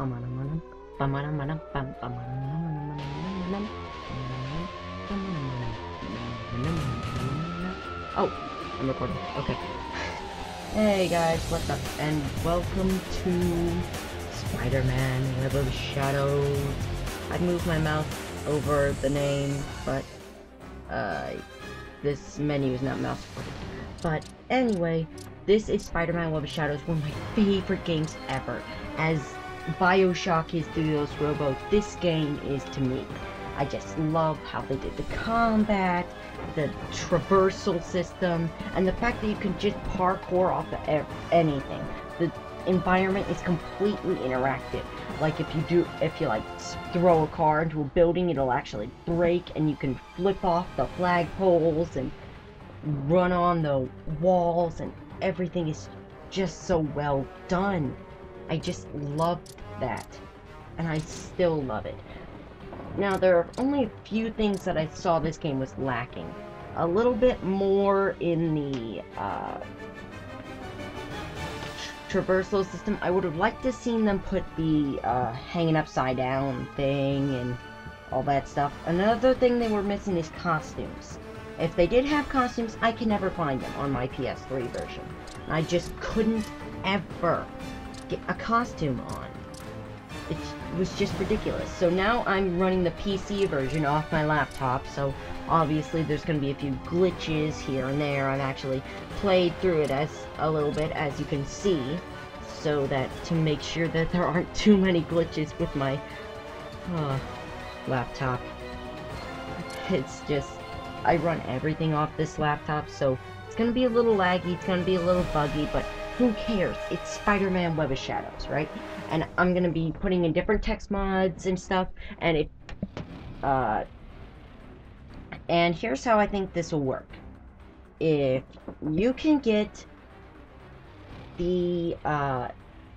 Oh, I'm recording. Okay. Hey guys, what's up? And welcome to Spider-Man Web of Shadows. I moved my mouse over the name, but this menu is not mouse supported. But anyway, this is Spider-Man Web of Shadows, one of my favorite games ever. As BioShock is to those robots, this game is to me. I just love how they did the combat, the traversal system, and the fact that you can just parkour off of anything. The environment is completely interactive. Like if you like throw a car into a building, it'll actually break, and you can flip off the flagpoles and run on the walls, and everything is just so well done. I just loved that, and I still love it. Now, there are only a few things that I saw this game was lacking. A little bit more in the traversal system. I would have liked to seen them put the hanging upside down thing and all that stuff. Another thing they were missing is costumes. If they did have costumes, I can never find them on my PS3 version. I just couldn't ever get a costume on. It was just ridiculous. So now I'm running the PC version off my laptop, so obviously there's going to be a few glitches here and there. I've actually played through it a little bit, as you can see, so that to make sure that there aren't too many glitches with my laptop. It's just, I run everything off this laptop, so it's going to be a little laggy, it's going to be a little buggy, but who cares? It's Spider-Man Web of Shadows, right? And I'm gonna be putting in different text mods and stuff, and and here's how I think this will work. If you can get the,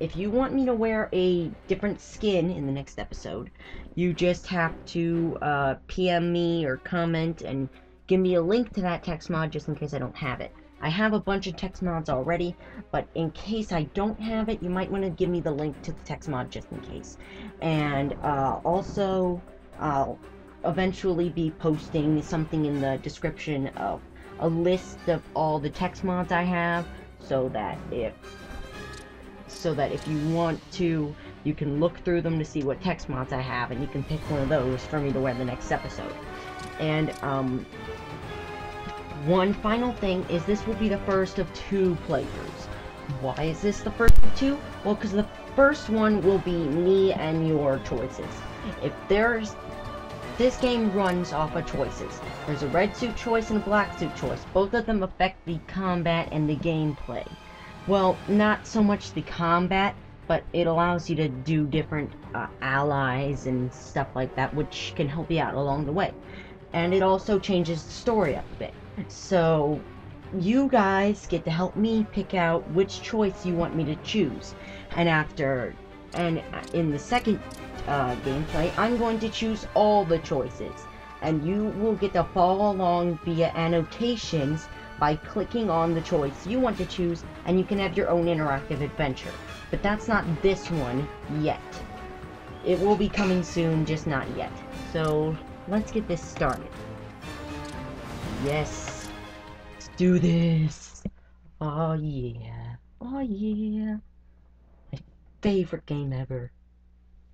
if you want me to wear a different skin in the next episode, you just have to, PM me or comment and give me a link to that text mod just in case I don't have it. I have a bunch of text mods already, but in case I don't have it, you might want to give me the link to the text mod just in case. And also, I'll eventually be posting something in the description of a list of all the text mods I have, so that if you want to, you can look through them to see what text mods I have, and you can pick one of those for me to wear the next episode. And one final thing is this will be the first of 2 playthroughs. Why is this the first of 2? Well, because the first one will be me and your choices. This game runs off of choices. There's a red suit choice and a black suit choice. Both of them affect the combat and the gameplay. Well, not so much the combat, but it allows you to do different allies and stuff like that, which can help you out along the way. And it also changes the story up a bit. So, you guys get to help me pick out which choice you want me to choose. And in the second gameplay, I'm going to choose all the choices. And you will get to follow along via annotations by clicking on the choice you want to choose, and you can have your own interactive adventure. But that's not this one yet. It will be coming soon, just not yet. So, let's get this started. Yes, let's do this. Oh yeah, oh yeah. My favorite game ever.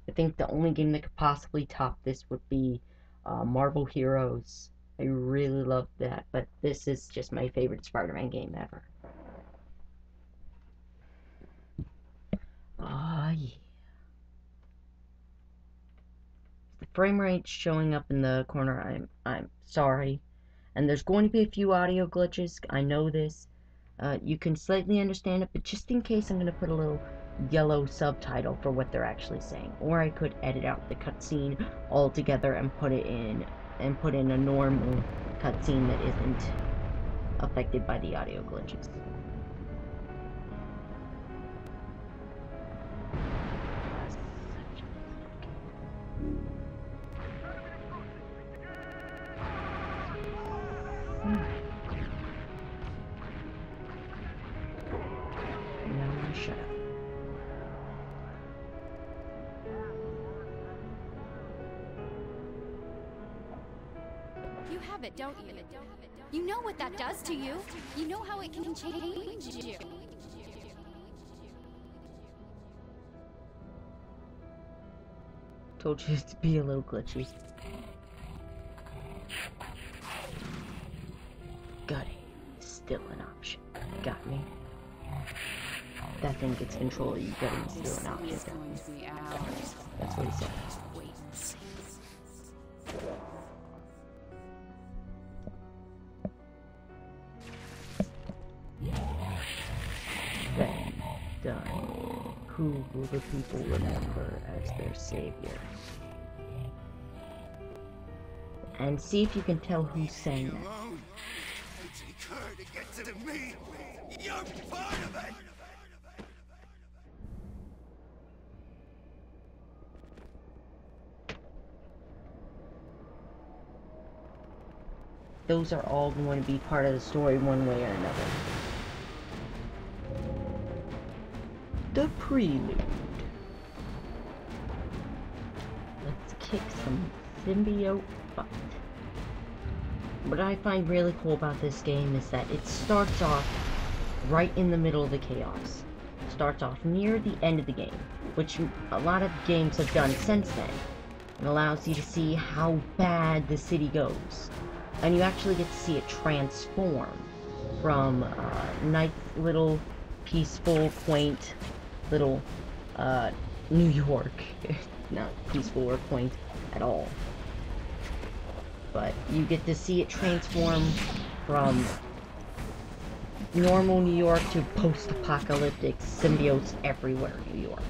I think the only game that could possibly top this would be Marvel Heroes. I really love that, but this is just my favorite Spider-Man game ever. Oh yeah. The frame rate showing up in the corner, I'm sorry. And there's going to be a few audio glitches, I know this. You can slightly understand it, but just in case, I'm going to put a little yellow subtitle for what they're actually saying. Or I could edit out the cutscene altogether and put in a normal cutscene that isn't affected by the audio glitches. No, shut up. have it, don't you? You know what that does to you. You know how it can change you. Told you to be a little glitchy. Gutting is still an option. Got me. That thing gets control of you. Gutting is still an option. Got me. That's what he said. Then, done. Who will the people remember as their savior? And see if you can tell who's saying that. Take her to get to me. You're part of it. Those are all going to be part of the story one way or another. The prelude. Let's kick some symbiote butt. What I find really cool about this game is that it starts off right in the middle of the chaos. It starts off near the end of the game, which a lot of games have done since then. It allows you to see how bad the city goes. And you actually get to see it transform from nice little peaceful, quaint little New York. Not peaceful or quaint at all. But you get to see it transform from normal New York to post-apocalyptic symbiotes everywhere New York.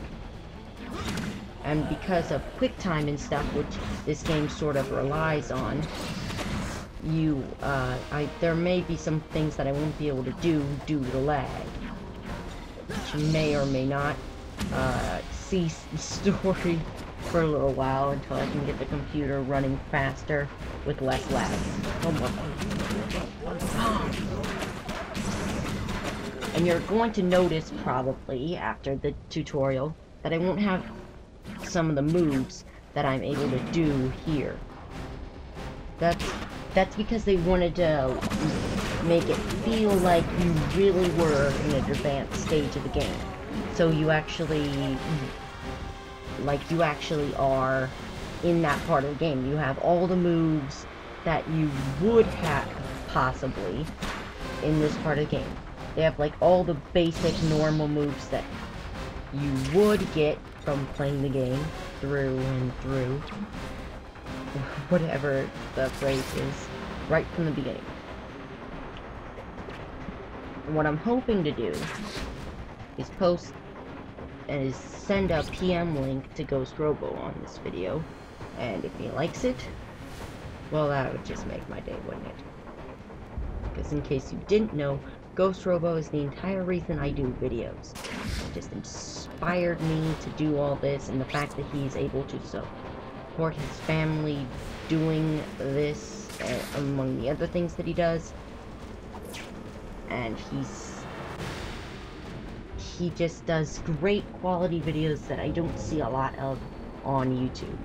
And because of QuickTime and stuff, which this game sort of relies on, there may be some things that I won't be able to do due to lag, which may or may not cease the story for a little while until I can get the computer running faster with less lag. And you're going to notice probably after the tutorial that I won't have some of the moves that I'm able to do here. That's because they wanted to make it feel like you really were in an advanced stage of the game. So you actually, are in that part of the game. You have all the moves that you would have possibly in this part of the game. They have like all the basic normal moves that you would get from playing the game through and through. Whatever the phrase is, right from the beginning. And what I'm hoping to do is send a PM link to Ghost Robo on this video, and if he likes it, well, that would just make my day, wouldn't it? Because in case you didn't know, Ghost Robo is the entire reason I do videos. It just inspired me to do all this, and the fact that he's able to support his family doing this among the other things that he does, and he just does great quality videos that I don't see a lot of on YouTube.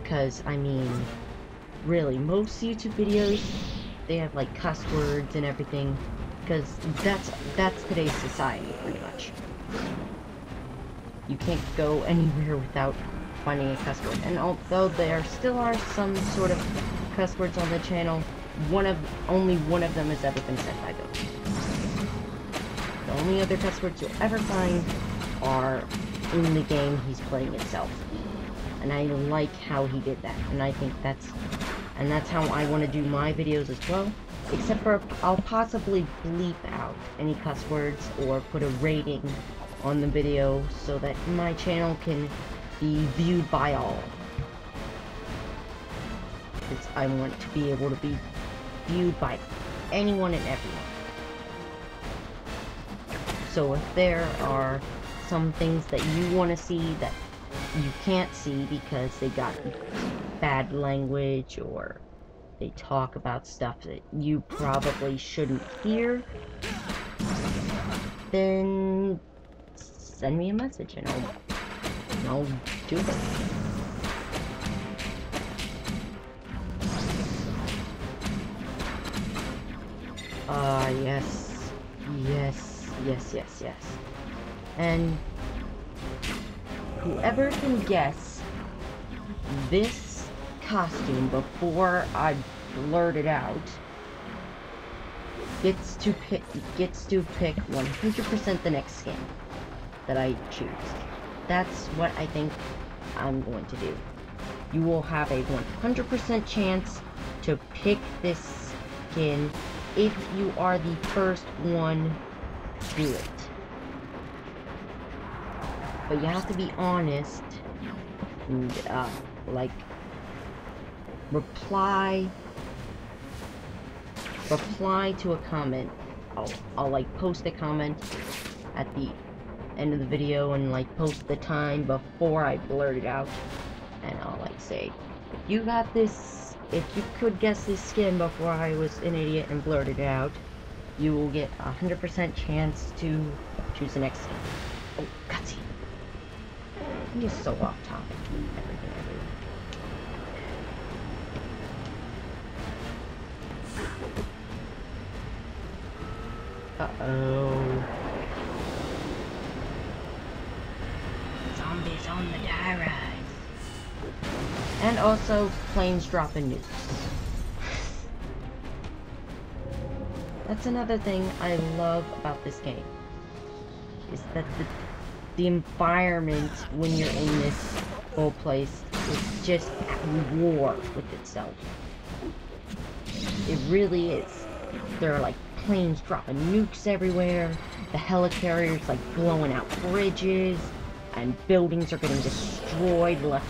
Because I mean, really, most YouTube videos, they have like cuss words and everything, because that's today's society pretty much. You can't go anywhere without finding a cuss word. And although there still are some sort of cuss words on the channel, only one of them has ever been said by Billy. The only other cuss words you'll ever find are in the game he's playing itself. And I like how he did that. And I think that's how I want to do my videos as well. Except for I'll possibly bleep out any cuss words or put a rating on the video so that my channel can be viewed by all. Because I want to be able to be viewed by anyone and everyone. So if there are some things that you want to see that you can't see because they got bad language or they talk about stuff that you probably shouldn't hear, then send me a message and I'll do it. Yes. Yes, yes, yes, yes. And whoever can guess this costume before I blurt it out gets to pick 100% the next skin that I choose. That's what I think I'm going to do. You will have a 100% chance to pick this skin if you are the first one to do it. But you have to be honest and, like, reply to a comment. I'll like post a comment at the end of the video and like post the time before I blurt it out, and I'll like say, if you got this, if you could guess this skin before I was an idiot and blurted it out, you will get 100% chance to choose the next skin. Oh, gutsy. I'm just so off topic. Everything I do. Uh-oh. Zombies on the die rise. And also, planes dropping nukes. That's another thing I love about this game. Is that the environment when you're in this whole place is just at war with itself. It really is. There are like planes dropping nukes everywhere, the helicarriers like blowing out bridges, and buildings are getting destroyed left.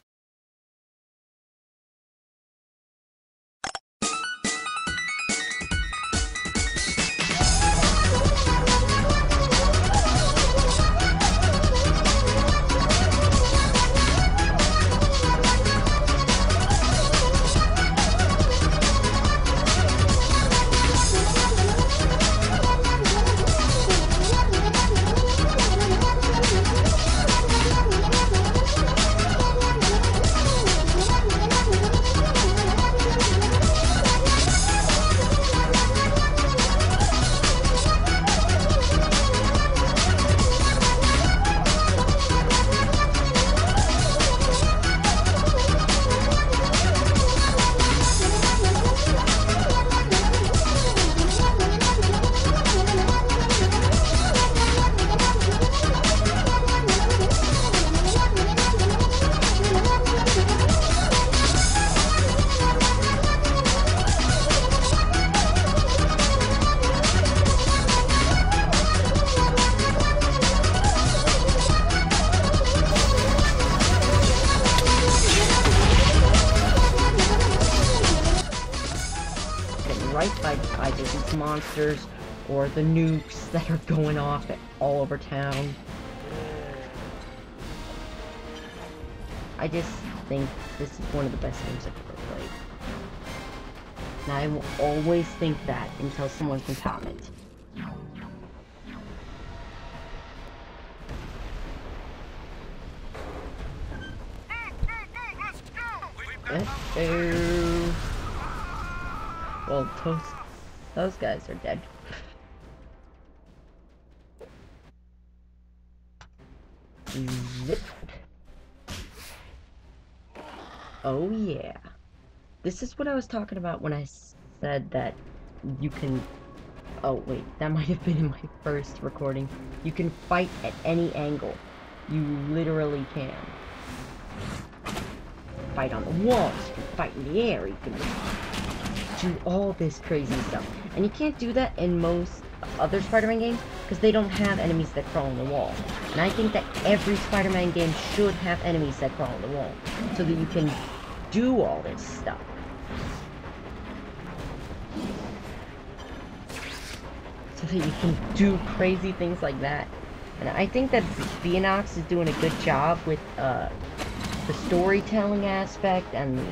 Right by either these monsters or the nukes that are going off all over town. I just think this is one of the best games I've ever played. And I will always think that until someone can top it. Uh-oh. Well, those guys are dead. Zip. Oh yeah. This is what I was talking about when I said that you can... Oh wait, that might have been in my first recording. You can fight at any angle. You literally can. Fight on the walls, you can fight in the air, you can do all this crazy stuff. And you can't do that in most other Spider-Man games because they don't have enemies that crawl on the wall. And I think that every Spider-Man game should have enemies that crawl on the wall so that you can do all this stuff. So that you can do crazy things like that. And I think that Beanox is doing a good job with the storytelling aspect and the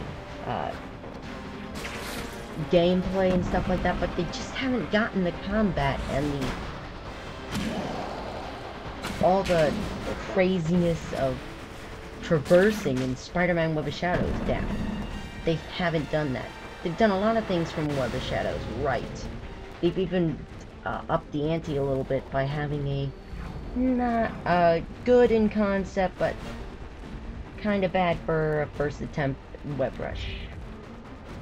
gameplay and stuff like that, but they just haven't gotten the combat and all the craziness of traversing in Spider-Man Web of Shadows down. They haven't done that. They've done a lot of things from Web of Shadows right, they've even upped the ante a little bit by having a not good in concept, but kind of bad for a first attempt web rush.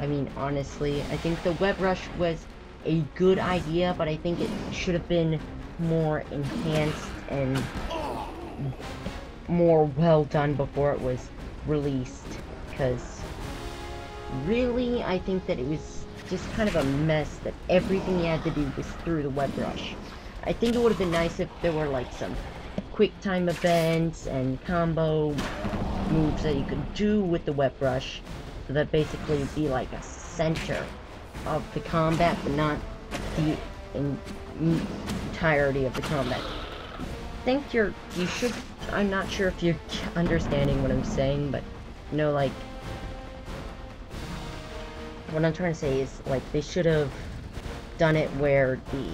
I mean, honestly, I think the web rush was a good idea, but I think it should have been more enhanced and more well done before it was released, because really I think that it was just kind of a mess that everything you had to do was through the web rush. I think it would have been nice if there were like some quick time events and combo moves that you could do with the web rush, so that basically it'd be like a center of the combat, but not the entirety of the combat. I think you should, I'm not sure if you're understanding what I'm saying, but you know, like, what I'm trying to say is, like, they should have done it where the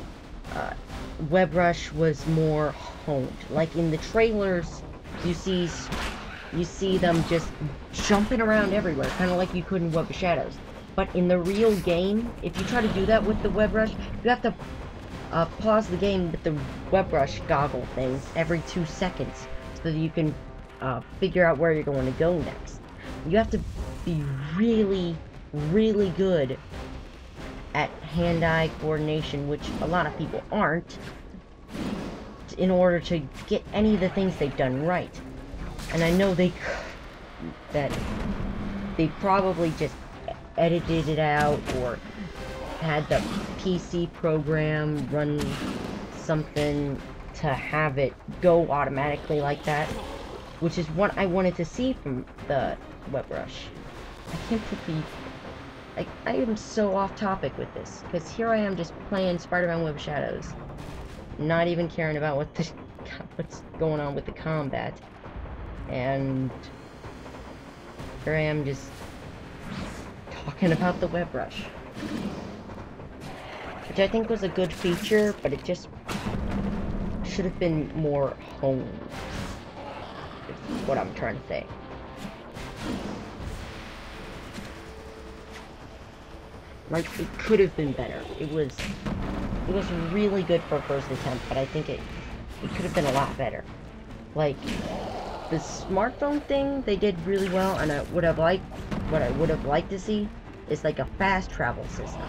web rush was more honed. Like in the trailers, you see them just jumping around everywhere, kind of like you could in Web of Shadows. But in the real game, if you try to do that with the web rush, you have to pause the game with the web rush goggle things every 2 seconds, so that you can figure out where you're going to go next. You have to be really, really good at hand-eye coordination, which a lot of people aren't, in order to get any of the things they've done right. And I know they probably just edited it out, or had the PC program run something to have it go automatically like that, which is what I wanted to see from the web rush. I can't believe, like, I am so off topic with this, because here I am just playing Spider-Man Web of Shadows, not even caring about what's going on with the combat, and here I am just talking about the web rush, which I think was a good feature, but it just should have been more honed, is what I'm trying to say. Like, it could have been better. It was really good for a first attempt, but I think it could have been a lot better. Like, the smartphone thing, they did really well, and what I would have liked to see is like a fast travel system,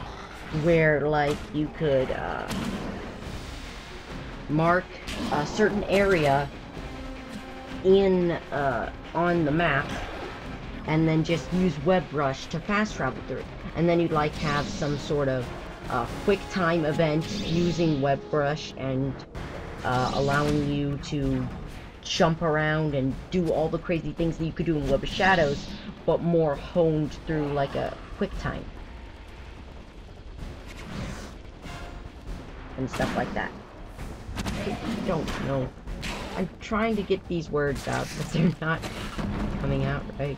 where like you could mark a certain area on the map, and then just use web rush to fast travel through it. And then you'd like have some sort of quick time event using web rush, and allowing you to jump around and do all the crazy things that you could do in Web of Shadows, but more honed through like a quick time and stuff like that. I don't know. I'm trying to get these words out, but they're not coming out right.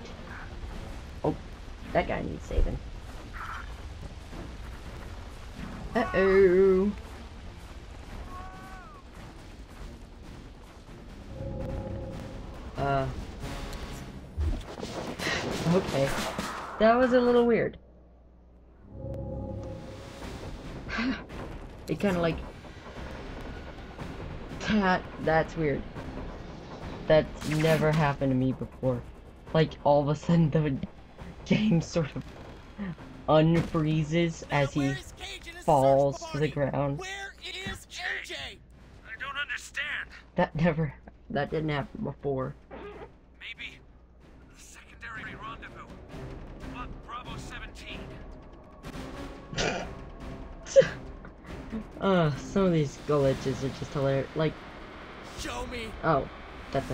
Oh, that guy needs saving. Uh-oh. Okay. That was a little weird. It kind of like... That's weird. That's never happened to me before. Like, all of a sudden the game sort of unfreezes as he falls to the ground. Where is MJ? I don't understand. That didn't happen before. Maybe the secondary rendezvous. Bravo 17. Some of these glitches are just hilarious. Like, Show me. oh, that's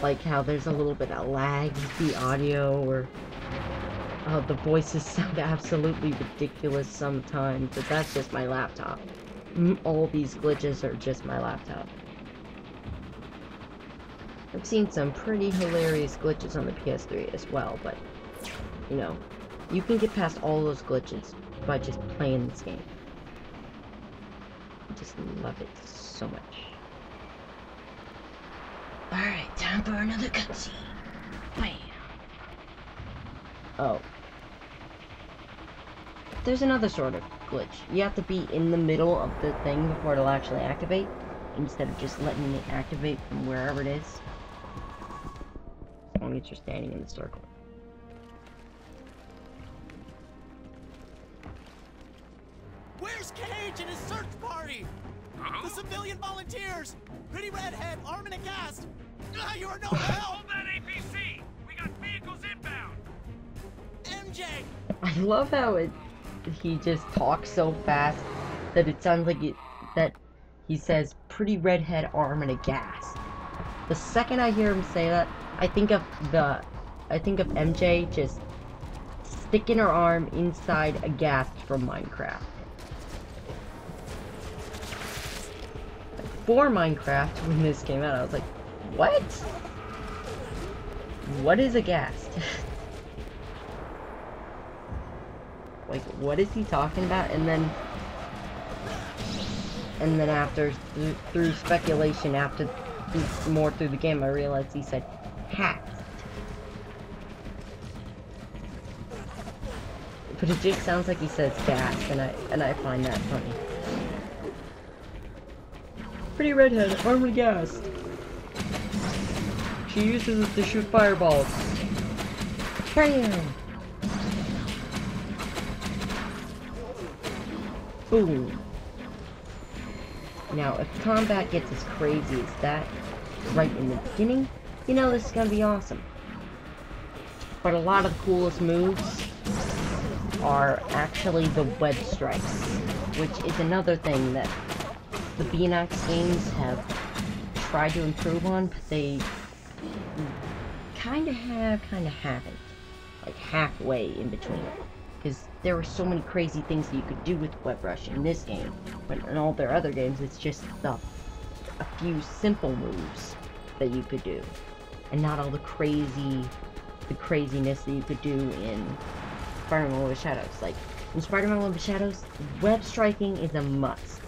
like how there's a little bit of lag with the audio, or the voices sound absolutely ridiculous sometimes, but that's just my laptop. All these glitches are just my laptop. I've seen some pretty hilarious glitches on the PS3 as well, but, you know, you can get past all those glitches by just playing this game. I just love it so much. Alright, time for another cutscene. Bam! Oh. there's another sort of glitch. You have to be in the middle of the thing before it'll actually activate, instead of just letting it activate from wherever it is. As long as you're standing in the circle. Where's Cage and his search party? Huh? The civilian volunteers! Pretty Redhead, arming and gassed! Ah, you are no help! Hold that APC! We got vehicles inbound! MJ! I love how he just talks so fast that it sounds like that he says pretty redhead arm and a gas. The second I hear him say that, I think of MJ just sticking her arm inside a gas from Minecraft. Before Minecraft, when this came out, I was like, what? What is a ghast? Like, what is he talking about? And then after, through speculation, more through the game, I realized he said hat. But it just sounds like he says gas, and I find that funny. Pretty redhead, armed with gas. She uses it to shoot fireballs. Bam! Boom. Now, if combat gets as crazy as that right in the beginning, you know this is gonna be awesome. But a lot of the coolest moves are actually the web strikes, which is another thing that the Beanox games have tried to improve on, but they kind of haven't. Like halfway in between. Because there were so many crazy things that you could do with Web Rush in this game, but in all their other games, it's just a few simple moves that you could do, and not all the craziness that you could do in Spider-Man Web of Shadows. Like, in Spider-Man Web of Shadows, web striking is a must.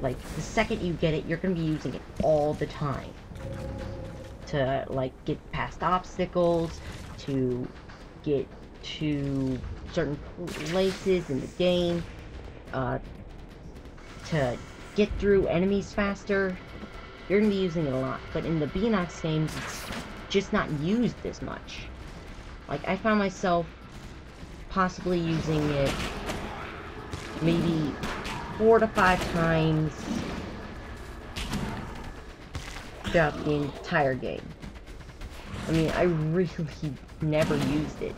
Like, the second you get it, you're gonna be using it all the time. To, like, get past obstacles, to get to certain places in the game, to get through enemies faster. You're gonna be using it a lot. But in the Beanox games, it's just not used as much. Like, I found myself possibly using it maybe 4 to 5 times throughout the entire game. I mean, I really never used it.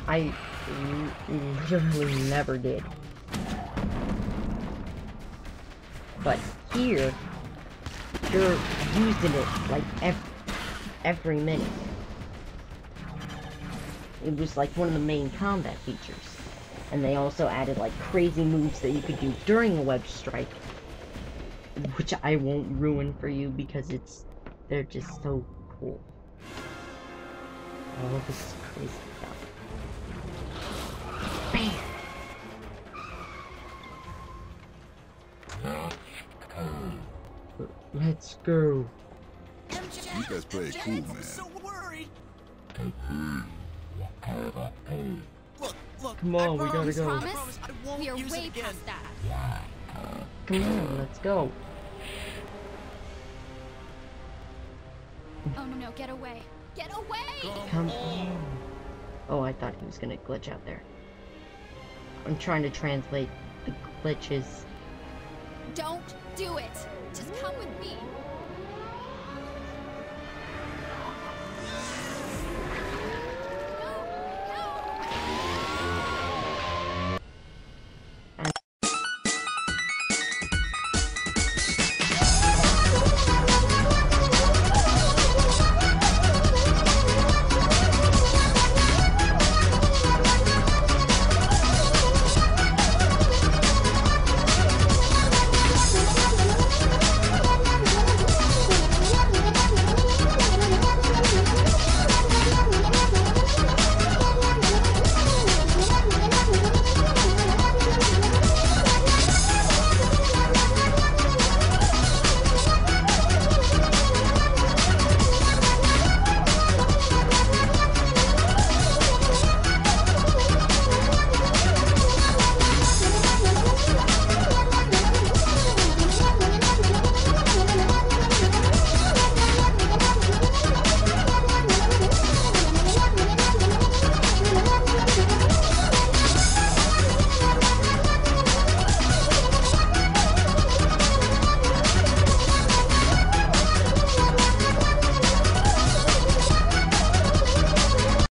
I literally never did. But here, you're using it like every minute. It was like one of the main combat features. And they also added like crazy moves that you could do during a web strike, which I won't ruin for you because they're just so cool. All of this crazy stuff. Bam! Let's go. You guys play it cool, man. I'm so worried. Look, Come on, we gotta go. Promise? I won't We are use way it again. past that. Come on, let's go. Oh no, get away. Get away! Come on. Oh, I thought he was gonna glitch out there. I'm trying to translate the glitches. Don't do it! Just come with me.